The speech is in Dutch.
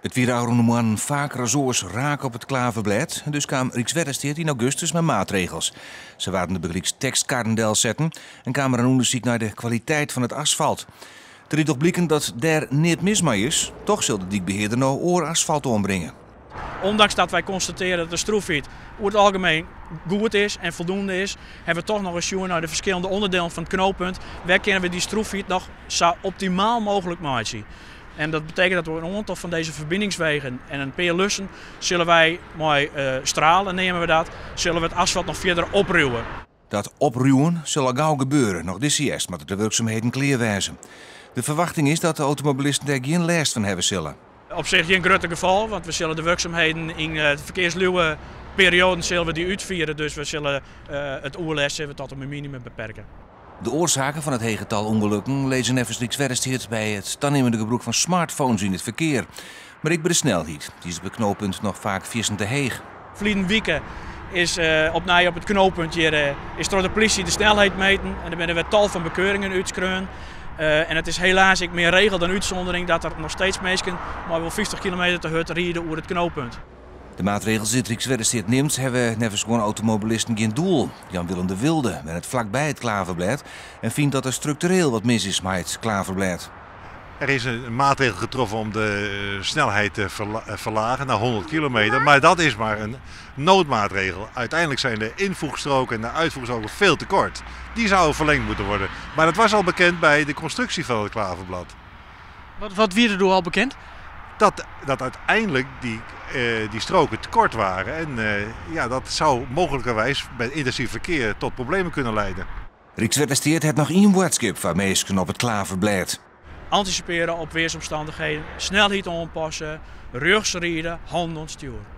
Het Wierauwroeneman vaker zoals raak op het klaverblad. Dus kwam Rijkswaterstaat in augustus met maatregels. Ze waren de begrijps tekstkarendel zetten en kwamen een onderzoek naar de kwaliteit van het asfalt. Er is toch blijken dat daar niet mis mee is. Toch zal de dijkbeheerder nou oor asfalt ombrengen. Ondanks dat wij constateren dat de stroeffiet over het algemeen goed is en voldoende is, hebben we toch nog eens naar de verschillende onderdelen van het knooppunt. Waar kunnen we die stroeffiet nog zo optimaal mogelijk maken? En dat betekent dat we een aantal van deze verbindingswegen en een paar lussen zullen wij mooi stralen, nemen we dat, zullen we het asfalt nog verder opruwen. Dat opruwen zal al gauw gebeuren, nog dit eerst, maar de werkzaamheden kleerwijzen. De verwachting is dat de automobilisten daar geen last van hebben zullen. Op zich geen grote geval, want we zullen de werkzaamheden in de verkeersluwe periode zullen we die uitvieren, dus we zullen het oerles tot een minimum beperken. De oorzaken van het hege getal ongelukken lezen even Rijkswaterstaat bij het toenemende gebruik van smartphones in het verkeer. Maar ik ben de snelheid, die is op het knooppunt nog vaak viersen te heeg. Verleden weekend is op het knooppunt hier is door de politie de snelheid meten en er zijn weer tal van bekeuringen uitgekregen. En het is helaas meer regel dan uitzondering dat er nog steeds mensen maar wel 50 km te hard rijden over het knooppunt. De maatregels die Rijkswaterstaat neemt hebben nevens gewoon automobilisten geen doel. Jan Willem de Wilde met het vlakbij het klaverblad en vindt dat er structureel wat mis is met het klaverblad. Er is een maatregel getroffen om de snelheid te verlagen naar 100 kilometer, maar dat is maar een noodmaatregel. Uiteindelijk zijn de invoegstroken en de uitvoegstroken veel te kort. Die zouden verlengd moeten worden. Maar dat was al bekend bij de constructie van het klaverblad. Wat werd er al bekend? Dat uiteindelijk die stroken te kort waren. En dat zou mogelijkerwijs bij intensief verkeer tot problemen kunnen leiden. Rijkswaterstaat heeft nog één boodschap voor mensen op het klaverblad. Anticiperen op weersomstandigheden, snelheid aanpassen, rugs rijden, handen ontsturen.